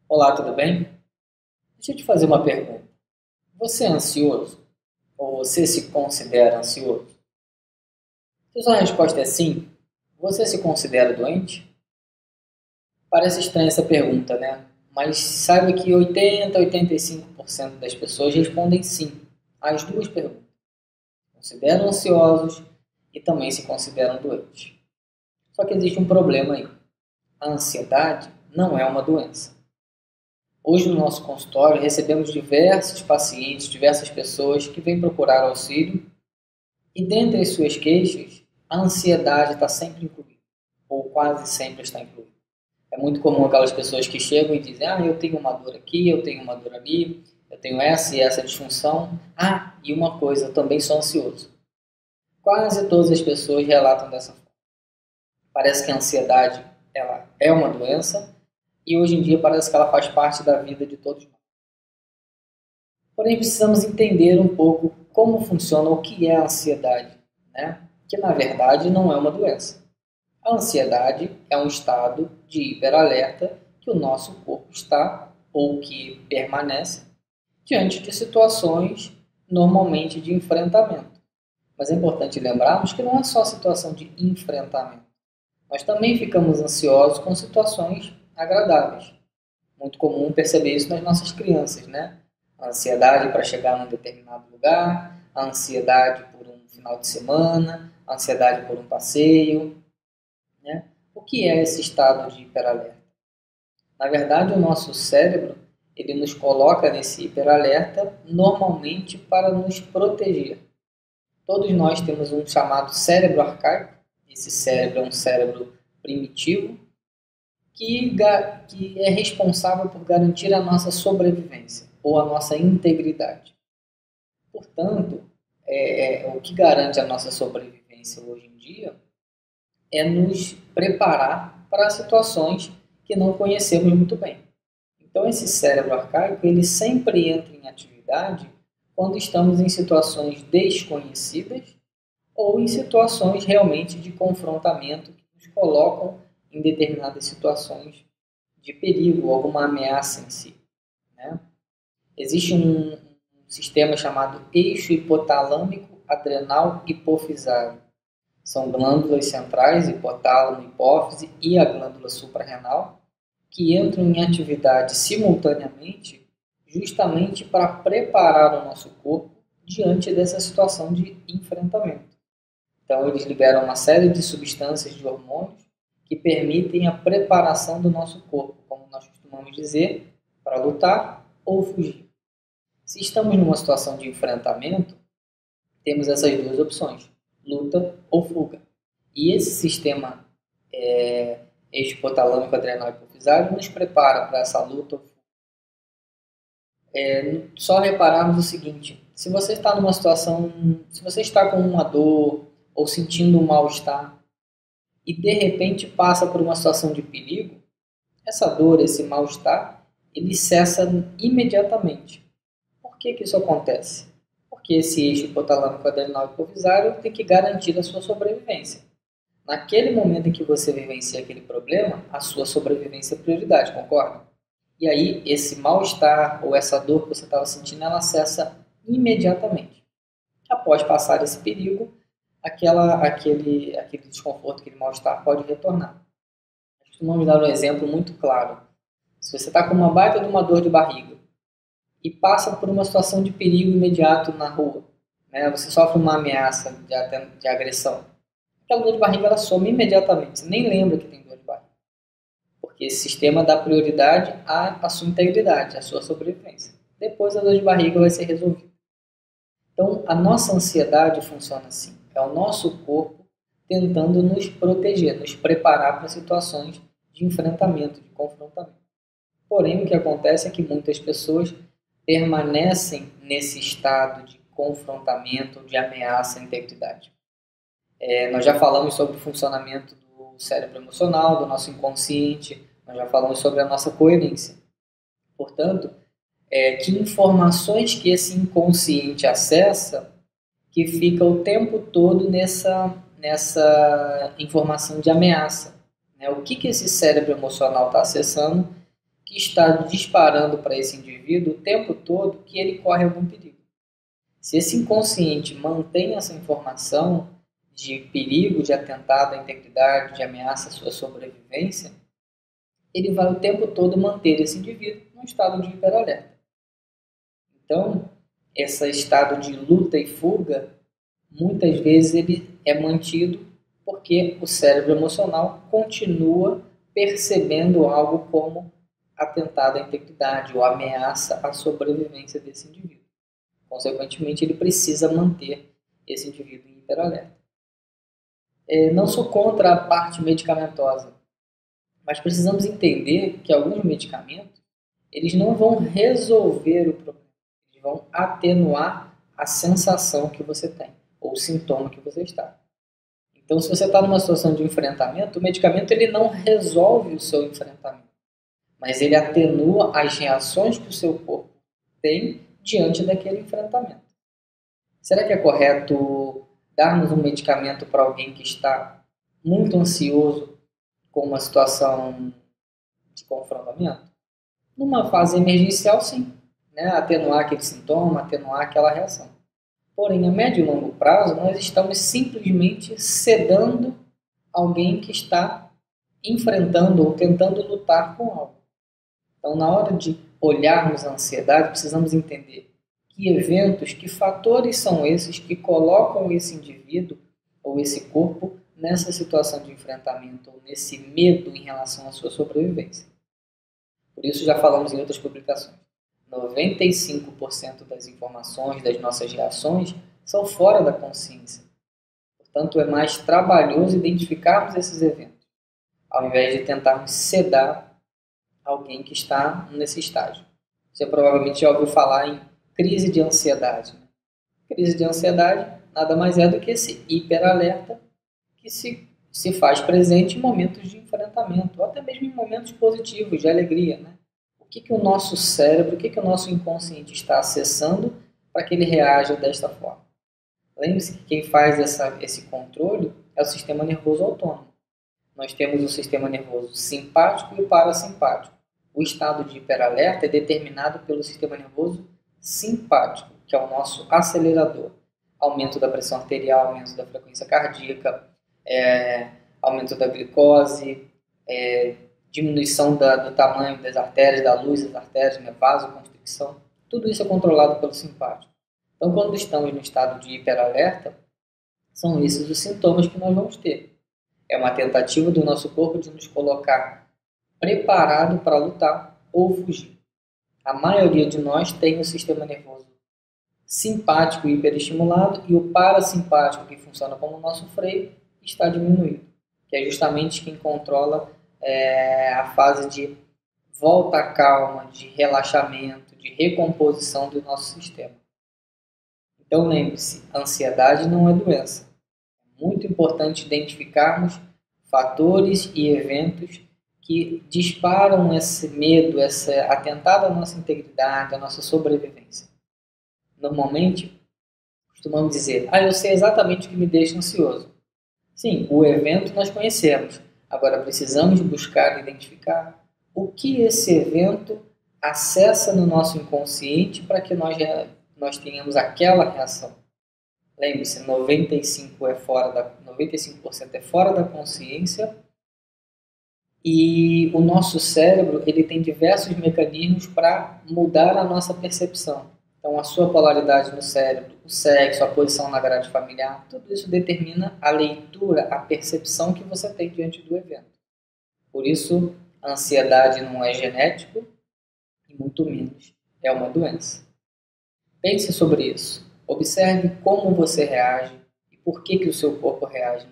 Olá, tudo bem? Deixa eu te fazer uma pergunta. Você é ansioso? Ou você se considera ansioso? Se sua resposta é sim, você se considera doente? Parece estranha essa pergunta, né? Mas saiba que 80 a 85% das pessoas respondem sim às duas perguntas. Consideram ansiosos e também se consideram doentes. Só que existe um problema aí. A ansiedade não é uma doença. Hoje no nosso consultório recebemos diversos pacientes, diversas pessoas que vêm procurar auxílio e dentre as suas queixas, a ansiedade está sempre incluída, ou quase sempre está incluída. É muito comum aquelas pessoas que chegam e dizem, eu tenho uma dor aqui, eu tenho uma dor ali, eu tenho essa e essa disfunção. E uma coisa, eu também sou ansioso. Quase todas as pessoas relatam dessa forma. Parece que a ansiedade ela é uma doença e hoje em dia parece que ela faz parte da vida de todos nós. Porém, precisamos entender um pouco como funciona o que é a ansiedade, né? Que na verdade não é uma doença. A ansiedade é um estado de hiperalerta que o nosso corpo está ou que permanece diante de situações normalmente de enfrentamento. Mas é importante lembrarmos que não é só situação de enfrentamento. Nós também ficamos ansiosos com situações agradáveis. Muito comum perceber isso nas nossas crianças, né? A ansiedade para chegar num determinado lugar, a ansiedade por um final de semana, a ansiedade por um passeio, né? O que é esse estado de hiperalerta? Na verdade, o nosso cérebro ele nos coloca nesse hiperalerta normalmente para nos proteger. Todos nós temos um chamado cérebro arcaico. Esse cérebro é um cérebro primitivo que é responsável por garantir a nossa sobrevivência ou a nossa integridade. Portanto, o que garante a nossa sobrevivência hoje em dia é nos preparar para situações que não conhecemos muito bem. Então, esse cérebro arcaico ele sempre entra em atividade quando estamos em situações desconhecidas ou em situações realmente de confrontamento que nos colocam em determinadas situações de perigo, alguma ameaça em si, né? Existe um sistema chamado eixo hipotalâmico adrenal hipofisário. São glândulas centrais, hipotálamo, hipófise e a glândula suprarrenal, que entram em atividade simultaneamente justamente para preparar o nosso corpo diante dessa situação de enfrentamento. Então, eles liberam uma série de substâncias de hormônios que permitem a preparação do nosso corpo, como nós costumamos dizer, para lutar ou fugir. Se estamos numa situação de enfrentamento, temos essas duas opções, luta ou fuga. E esse sistema eixo hipotalâmico adrenal hipofisário nos prepara para essa luta ou fuga. Só repararmos o seguinte, se você está numa situação, se você está com uma dor ou sentindo um mal-estar e de repente passa por uma situação de perigo, essa dor, esse mal-estar, ele cessa imediatamente. Por que isso acontece? Porque esse eixo hipotalâmico adrenal hipofisário tem que garantir a sua sobrevivência. Naquele momento em que você vivencia aquele problema, a sua sobrevivência é prioridade, concorda? E aí, esse mal-estar ou essa dor que você estava sentindo, ela cessa imediatamente. Após passar esse perigo, aquele desconforto, aquele mal-estar pode retornar. Costumamos dar um exemplo muito claro. Se você está com uma baita de uma dor de barriga e passa por uma situação de perigo imediato na rua, né, você sofre uma ameaça de agressão, aquela dor de barriga ela some imediatamente, você nem lembra que tem dor de barriga. Porque esse sistema dá prioridade à sua integridade, à sua sobrevivência. Depois a dor de barriga vai ser resolvida. Então, a nossa ansiedade funciona assim. É o nosso corpo tentando nos proteger, nos preparar para situações de enfrentamento, de confrontamento. Porém, o que acontece é que muitas pessoas permanecem nesse estado de confrontamento, de ameaça à integridade. Nós já falamos sobre o funcionamento do cérebro emocional, do nosso inconsciente, nós já falamos sobre a nossa coerência. Portanto, que informações que esse inconsciente acessa que fica o tempo todo nessa informação de ameaça. Né? O que esse cérebro emocional está acessando que está disparando para esse indivíduo o tempo todo que ele corre algum perigo. Se esse inconsciente mantém essa informação de perigo, de atentado à integridade, de ameaça à sua sobrevivência, ele vai o tempo todo manter esse indivíduo num estado de hiperalerta. Então, esse estado de luta e fuga, muitas vezes ele é mantido porque o cérebro emocional continua percebendo algo como atentado à integridade ou ameaça à sobrevivência desse indivíduo. Consequentemente, ele precisa manter esse indivíduo em hiperalerta. Não sou contra a parte medicamentosa, mas precisamos entender que alguns medicamentos eles não vão resolver o problema, eles vão atenuar a sensação que você tem ou o sintoma que você está. Então, se você está numa situação de enfrentamento, o medicamento ele não resolve o seu enfrentamento, mas ele atenua as reações que o seu corpo tem diante daquele enfrentamento. Será que é correto darmos um medicamento para alguém que está muito ansioso com uma situação de confrontamento? Numa fase emergencial, sim, né? Atenuar aquele sintoma, atenuar aquela reação. Porém, a médio e longo prazo, nós estamos simplesmente sedando alguém que está enfrentando ou tentando lutar com algo. Então, na hora de olharmos a ansiedade, precisamos entender que eventos, que fatores são esses que colocam esse indivíduo ou esse corpo nessa situação de enfrentamento ou nesse medo em relação à sua sobrevivência. Por isso, já falamos em outras publicações. 95% das informações, das nossas reações, são fora da consciência. Portanto, é mais trabalhoso identificarmos esses eventos, ao invés de tentarmos sedar alguém que está nesse estágio. Você provavelmente já ouviu falar em crise de ansiedade. Crise de ansiedade nada mais é do que esse hiperalerta que se faz presente em momentos de enfrentamento, ou até mesmo em momentos positivos, de alegria, né? O que o nosso cérebro, o que o nosso inconsciente está acessando para que ele reaja desta forma? Lembre-se que quem faz esse controle é o sistema nervoso autônomo. Nós temos o sistema nervoso simpático e o parasimpático. O estado de hiperalerta é determinado pelo sistema nervoso simpático, que é o nosso acelerador. Aumento da pressão arterial, aumento da frequência cardíaca, aumento da glicose, diminuição do tamanho das artérias, da luz das artérias, vasoconstricção. Tudo isso é controlado pelo simpático. Então, quando estamos no estado de hiperalerta, são esses os sintomas que nós vamos ter. É uma tentativa do nosso corpo de nos colocar preparado para lutar ou fugir. A maioria de nós tem o sistema nervoso simpático hiperestimulado e o parasimpático, que funciona como o nosso freio, está diminuído, que é justamente quem controla a fase de volta à calma, de relaxamento, de recomposição do nosso sistema. Então lembre-se, a ansiedade não é doença. É muito importante identificarmos fatores e eventos que disparam esse medo, esse atentado à nossa integridade, à nossa sobrevivência. Normalmente, costumamos dizer, eu sei exatamente o que me deixa ansioso. Sim, o evento nós conhecemos. Agora precisamos buscar identificar o que esse evento acessa no nosso inconsciente para que nós tenhamos aquela reação. Lembre-se, 95% é fora da consciência e o nosso cérebro ele tem diversos mecanismos para mudar a nossa percepção. Então, a sua polaridade no cérebro, o sexo, a posição na grade familiar, tudo isso determina a leitura, a percepção que você tem diante do evento. Por isso, a ansiedade não é genético e muito menos é uma doença. Pense sobre isso. Observe como você reage e por que o seu corpo reage